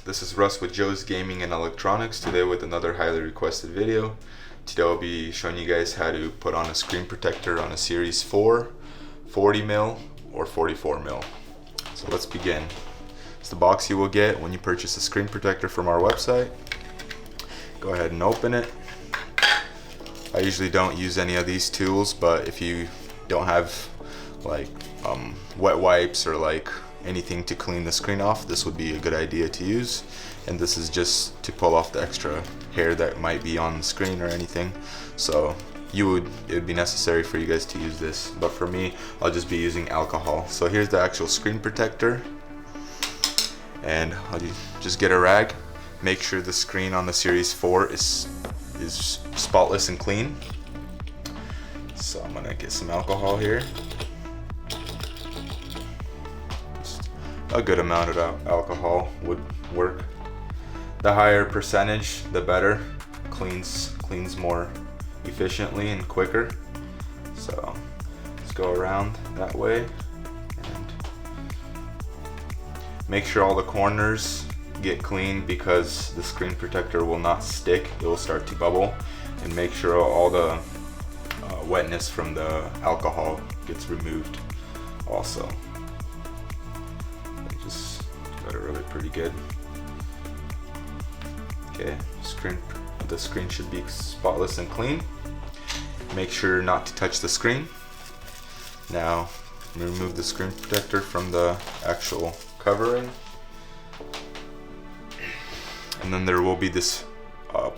This is Russ with Joe's Gaming and Electronics, today with another highly requested video. Today I'll be showing you guys how to put on a screen protector on a Series 4, 40mm or 44mm. So let's begin. It's the box you will get when you purchase a screen protector from our website. Go ahead and open it. I usually don't use any of these tools, but if you don't have like wet wipes or like anything to clean the screen off, this would be a good idea to use. And this is just to pull off the extra hair that might be on the screen or anything. So it would be necessary for you guys to use this, but for me, I'll just be using alcohol. So here's the actual screen protector, and I'll just get a rag. Make sure the screen on the Series 4 is spotless and clean. So I'm gonna get some alcohol here. A good amount of alcohol would work. The higher percentage, the better. Cleans more efficiently and quicker. So let's go around that way and make sure all the corners get clean, because the screen protector will not stick, it will start to bubble. And make sure all the wetness from the alcohol gets removed also. Just got it really pretty good. Okay, the screen should be spotless and clean. Make sure not to touch the screen. Now remove the screen protector from the actual covering, and then there will be this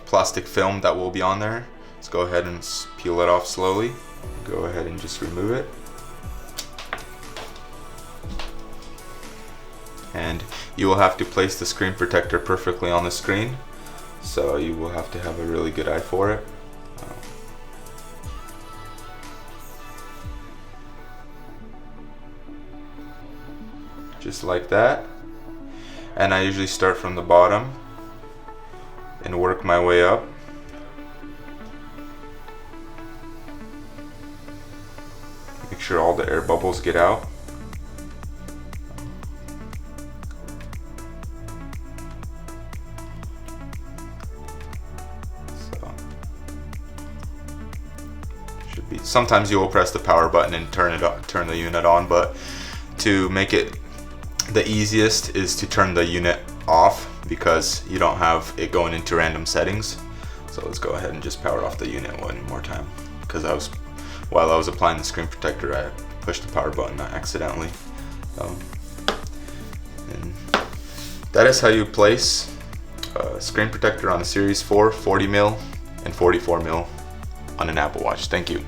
plastic film that will be on there. Let's go ahead and peel it off slowly. Go ahead and just remove it. And you will have to place the screen protector perfectly on the screen, so you will have to have a really good eye for it. Just like that. And I usually start from the bottom and work my way up. Make sure all the air bubbles get out. Sometimes you will press the power button and turn the unit on, but to make it the easiest is to turn the unit off, because you don't have it going into random settings. So let's go ahead and just power off the unit one more time, because while I was applying the screen protector, I pushed the power button accidentally. And that is how you place a screen protector on a Series 4, 40mm and 44mm on an Apple Watch. Thank you.